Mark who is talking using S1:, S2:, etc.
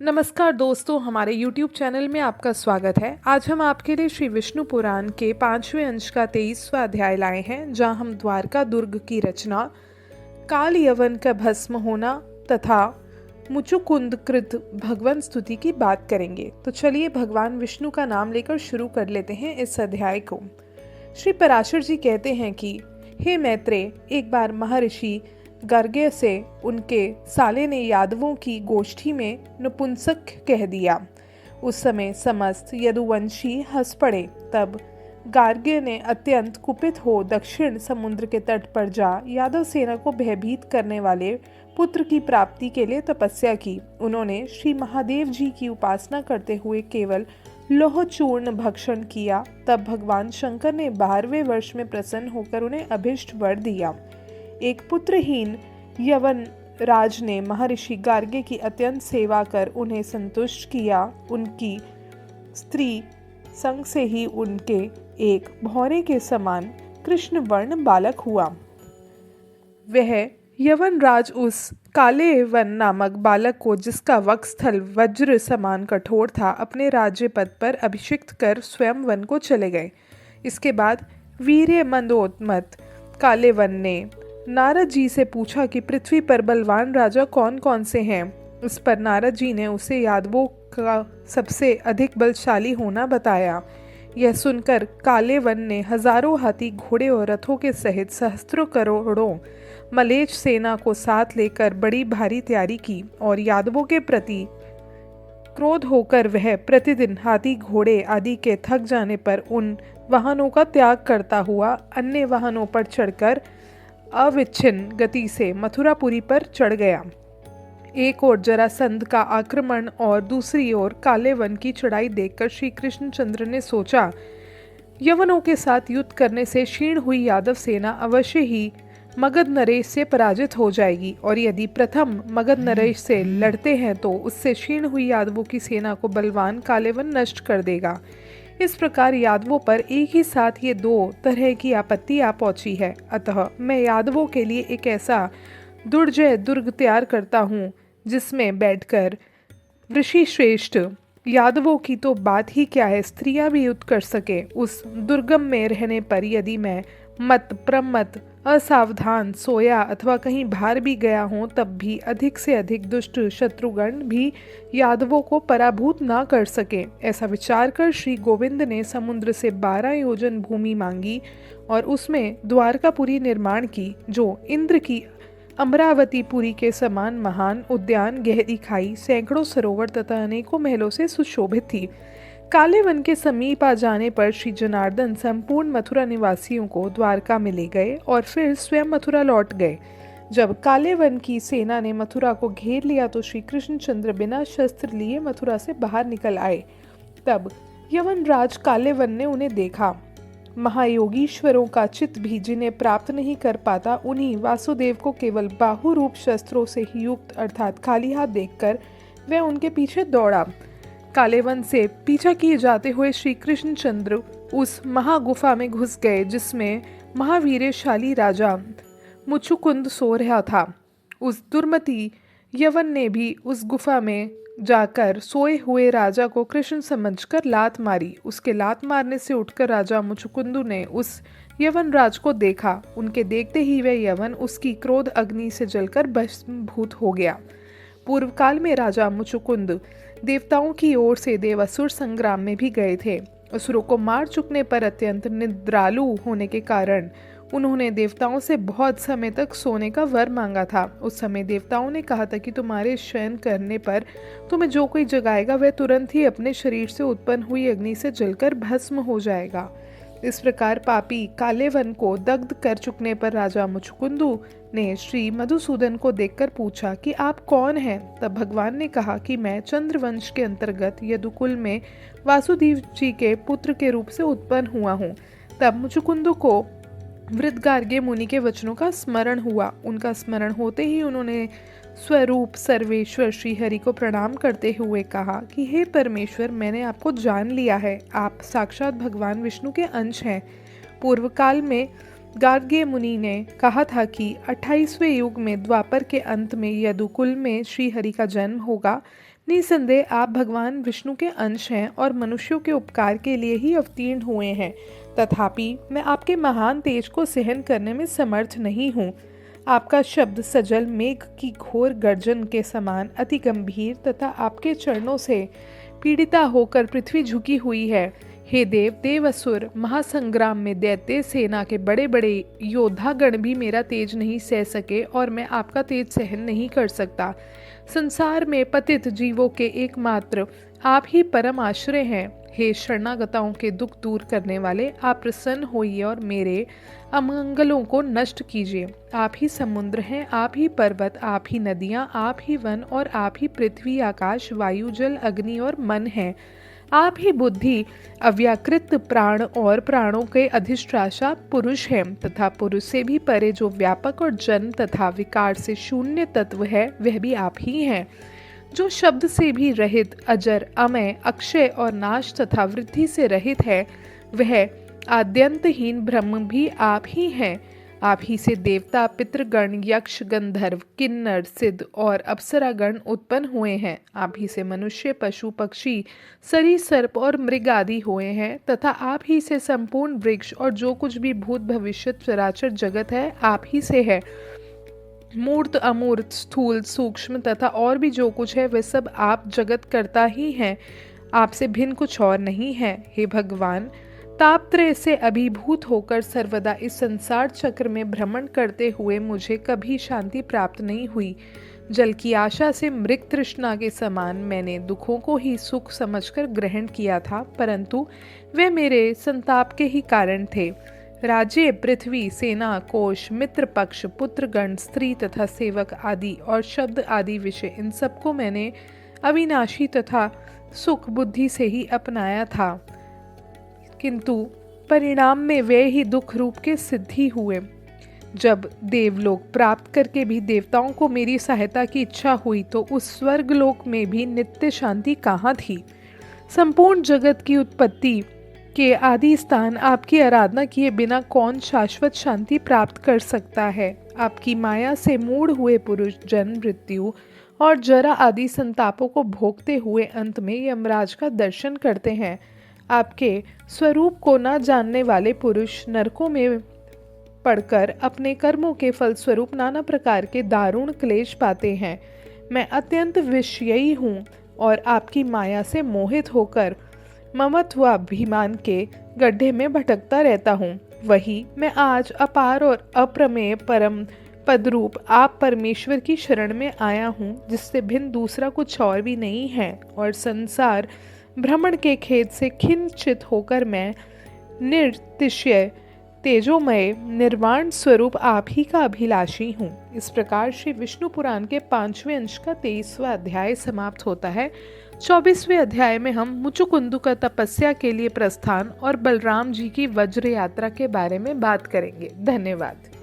S1: नमस्कार दोस्तों, हमारे YouTube चैनल में आपका स्वागत है। आज हम आपके लिए श्री विष्णु पुराण के 5वें अंश का 23वां अध्याय लाए हैं, जहां हम द्वारका दुर्ग की रचना, काल यवन का भस्म होना तथा मुचुकुंद कृत भगवान स्तुति की बात करेंगे। तो चलिए भगवान विष्णु का नाम लेकर शुरू कर लेते हैं इस अध्याय को। श्री पराशर जी कहते हैं कि हे मैत्रेय, एक बार महर्षि गर्गे से उनके साले ने यादवों की गोष्ठी में नपुंसक कह दिया। उस समय समस्त यदुवंशी हंस पड़े। तब गार्ग्य ने अत्यंत कुपित हो दक्षिण समुद्र के तट पर जा यादव सेना को भयभीत करने वाले पुत्र की प्राप्ति के लिए तपस्या की। उन्होंने श्री महादेव जी की उपासना करते हुए केवल लोह चूर्ण भक्षण किया। तब भगवान शंकर ने 12वें वर्ष में प्रसन्न होकर उन्हें अभिष्ट वर दिया। एक पुत्रहीन यवन राज ने महर्षि गार्गे की अत्यंत सेवा कर उन्हें संतुष्ट किया। उनकी स्त्री संग से ही उनके एक भौरे के समान कृष्ण वर्ण बालक हुआ। वह यवन राज उस काले वन नामक बालक को, जिसका वक्षस्थल वज्र समान कठोर था, अपने राज्य पद पर अभिषिक्त कर स्वयं वन को चले गए। इसके बाद वीर्य मंदोन्मत्त काले वन ने नारद जी से पूछा कि पृथ्वी पर बलवान राजा कौन कौन से हैं। इस पर नारद जी ने उसे यादवों का सबसे अधिक बलशाली होना बताया। यह सुनकर काले वन ने हजारों हाथी घोड़े और रथों के सहित सहस्त्रों करोड़ों मलेच्छ सेना को साथ लेकर बड़ी भारी तैयारी की और यादवों के प्रति क्रोध होकर वह प्रतिदिन हाथी घोड़े आदि के थक जाने पर उन वाहनों का त्याग करता हुआ अन्य वाहनों पर चढ़कर अविच्छिन्न गति से मथुरापुरी पर चढ़ गया। एक ओर जरासंध का आक्रमण और दूसरी ओर काले वन की चढ़ाई देखकर श्री कृष्णचंद्र ने सोचा, यवनों के साथ युद्ध करने से क्षीण हुई यादव सेना अवश्य ही मगध नरेश से पराजित हो जाएगी, और यदि प्रथम मगध नरेश से लड़ते हैं तो उससे क्षीण हुई यादवों की सेना को बलवान कालेवन नष्ट कर देगा। इस प्रकार यादवों पर एक ही साथ ये दो तरह की आपत्ति आ पहुंची है। अतः मैं यादवों के लिए एक ऐसा दुर्जय दुर्ग तैयार करता हूँ जिसमें बैठकर ऋषि श्रेष्ठ यादवों की तो बात ही क्या है, स्त्रियां भी युद्ध कर सके। उस दुर्गम में रहने पर यदि मैं मत प्रमत असावधान सोया अथवा कहीं बाहर भी गया हूं, तब भी अधिक से अधिक दुष्ट शत्रुगण भी यादवों को पराभूत ना कर सके। ऐसा विचार कर श्री गोविंद ने समुद्र से 12 योजन भूमि मांगी और उसमें द्वारकापुरी निर्माण की, जो इंद्र की अमरावतीपुरी के समान महान उद्यान, गहरी खाई, सैकड़ों सरोवर तथा अनेकों महलों से सुशोभित थी। काले वन के समीप आ जाने पर श्री जनार्दन संपूर्ण मथुरा निवासियों को द्वारका में ले गए और फिर स्वयं मथुरा लौट गए। जब काले वन की सेना ने मथुरा को घेर लिया तो श्री कृष्णचंद्र बिना शस्त्र लिए मथुरा से बाहर निकल आए। तब यवन राज काले वन ने उन्हें देखा। महायोगीश्वरों का चित्त भी जिन्हें प्राप्त नहीं कर पाता, उन्हीं वासुदेव को केवल बाहु रूप शस्त्रों से ही युक्त अर्थात खाली हाथ देखकर वह उनके पीछे दौड़ा। कालेवन से पीछा किए जाते हुए श्री कृष्णचंद्र उस महागुफा में घुस गए जिसमें महावीरशाली राजा मुचुकुंद सो रहा था। उस दुर्मति यवन ने भी उस गुफा में जाकर सोए हुए राजा को कृष्ण समझकर लात मारी। उसके लात मारने से उठकर राजा मुचुकुंद ने उस यवन राज को देखा। उनके देखते ही वह यवन उसकी क्रोध अग्नि से जलकर भस्मभूत हो गया। पूर्व काल में राजा मुचुकुंद देवताओं की ओर से देवासुर संग्राम में भी गए थे। असुरों को मार चुकने पर अत्यंत निद्रालु होने के कारण उन्होंने देवताओं से बहुत समय तक सोने का वर मांगा था। उस समय देवताओं ने कहा था कि तुम्हारे शयन करने पर तुम्हें जो कोई जगाएगा वह तुरंत ही अपने शरीर से उत्पन्न हुई अग्नि से जलकर भस्म हो जाएगा। इस प्रकार पापी काले वन को दग्ध कर चुकने पर राजा मुचुकुंदु ने श्री मधुसूदन को देखकर पूछा कि आप कौन हैं। तब भगवान ने कहा कि मैं चंद्रवंश के अंतर्गत यदुकुल में वासुदेव जी के पुत्र के रूप से उत्पन्न हुआ हूँ। तब मुचुकुंदु को वृद्ध गार्गे मुनि के वचनों का स्मरण हुआ। उनका स्मरण होते ही उन्होंने स्वरूप सर्वेश्वर श्री हरि को प्रणाम करते हुए कहा कि हे परमेश्वर, मैंने आपको जान लिया है। आप साक्षात भगवान विष्णु के अंश हैं। पूर्व काल में गार्ग्य मुनि ने कहा था कि 28वें युग में द्वापर के अंत में यदुकुल में श्री हरि का जन्म होगा। निसंदेह आप भगवान विष्णु के अंश हैं और मनुष्यों के उपकार के लिए ही अवतीर्ण हुए हैं। तथापि मैं आपके महान तेज को सहन करने में समर्थ नहीं हूँ। आपका शब्द सजल मेघ की घोर गर्जन के समान अति गंभीर तथा आपके चरणों से पीड़िता होकर पृथ्वी झुकी हुई है। हे देव, देवअसुर महासंग्राम में दैत्य सेना के बड़े बड़े योद्धागण भी मेरा तेज नहीं सह सके और मैं आपका तेज सहन नहीं कर सकता। संसार में पतित जीवों के एकमात्र आप ही परम आश्रय हैं। हे शरणागताओं के दुख दूर करने वाले, आप प्रसन्न होइए और मेरे अमंगलों को नष्ट कीजिए। आप ही समुद्र हैं, आप ही पर्वत, आप ही नदियाँ, आप ही वन और आप ही पृथ्वी, आकाश, वायु, जल, अग्नि और मन हैं। आप ही बुद्धि, अव्याकृत प्राण और प्राणों के अधिष्ठाता पुरुष हैं तथा पुरुष से भी परे जो व्यापक और जन्म तथा विकार से शून्य तत्व है वह भी आप ही हैं। जो शब्द से भी रहित, अजर, अमय, अक्षय और नाश तथा वृद्धि से रहित है वह आद्यंतहीन ब्रह्म भी आप ही हैं। आप ही से देवता, पितृगण, यक्ष, गंधर्व, किन्नर, सिद्ध और अप्सरागण उत्पन्न हुए हैं। आप ही से मनुष्य, पशु, पक्षी, सरीसर्प और मृग आदि हुए हैं तथा आप ही से संपूर्ण वृक्ष और जो कुछ भी भूत भविष्य चराचर जगत है आप ही से है। मूर्त, अमूर्त, स्थूल, सूक्ष्म तथा और भी जो कुछ है वह सब आप जगत करता ही हैं। आपसे भिन्न कुछ और नहीं है। हे भगवान, तापत्रय से अभिभूत होकर सर्वदा इस संसार चक्र में भ्रमण करते हुए मुझे कभी शांति प्राप्त नहीं हुई। जल की आशा से मृग तृष्णा के समान मैंने दुखों को ही सुख समझकर ग्रहण किया था, परंतु वे मेरे संताप के ही कारण थे। राज्य, पृथ्वी, सेना, कोश, मित्र पक्ष, पुत्रगण, स्त्री तथा सेवक आदि और शब्द आदि विषय, इन सबको मैंने अविनाशी तथा सुख बुद्धि से ही अपनाया था, किंतु परिणाम में वे ही दुख रूप के सिद्धि हुए। जब देवलोक प्राप्त करके भी देवताओं को मेरी सहायता की इच्छा हुई तो उस स्वर्गलोक में भी नित्य शांति कहाँ थी। संपूर्ण जगत की उत्पत्ति के आदि स्थान आपकी आराधना किए बिना कौन शाश्वत शांति प्राप्त कर सकता है। आपकी माया से मूढ़ हुए पुरुष जन्म, मृत्यु और जरा आदि संतापों को भोगते हुए अंत में यमराज का दर्शन करते हैं। आपके स्वरूप को न जानने वाले पुरुष नरकों में पड़कर अपने कर्मों के फलस्वरूप नाना प्रकार के दारुण क्लेश पाते हैं। मैं अत्यंत विषयी हूँ और आपकी माया से मोहित होकर ममत्वाभिमान के गड्ढे में भटकता रहता हूँ। वही मैं आज अपार और अप्रमेय परम पदरूप आप परमेश्वर की शरण में आया हूँ, जिससे भिन्न दूसरा कुछ और भी नहीं है, और संसार भ्रमण के खेद से खिंचित होकर मैं निर्तिशय तेजोमय निर्वाण स्वरूप आप ही का अभिलाषी हूँ। इस प्रकार श्री विष्णु पुराण के 5वें अंश का 23वां अध्याय समाप्त होता है। 24वें अध्याय में हम मुचुकुंदु का तपस्या के लिए प्रस्थान और बलराम जी की वज्र यात्रा के बारे में बात करेंगे। धन्यवाद।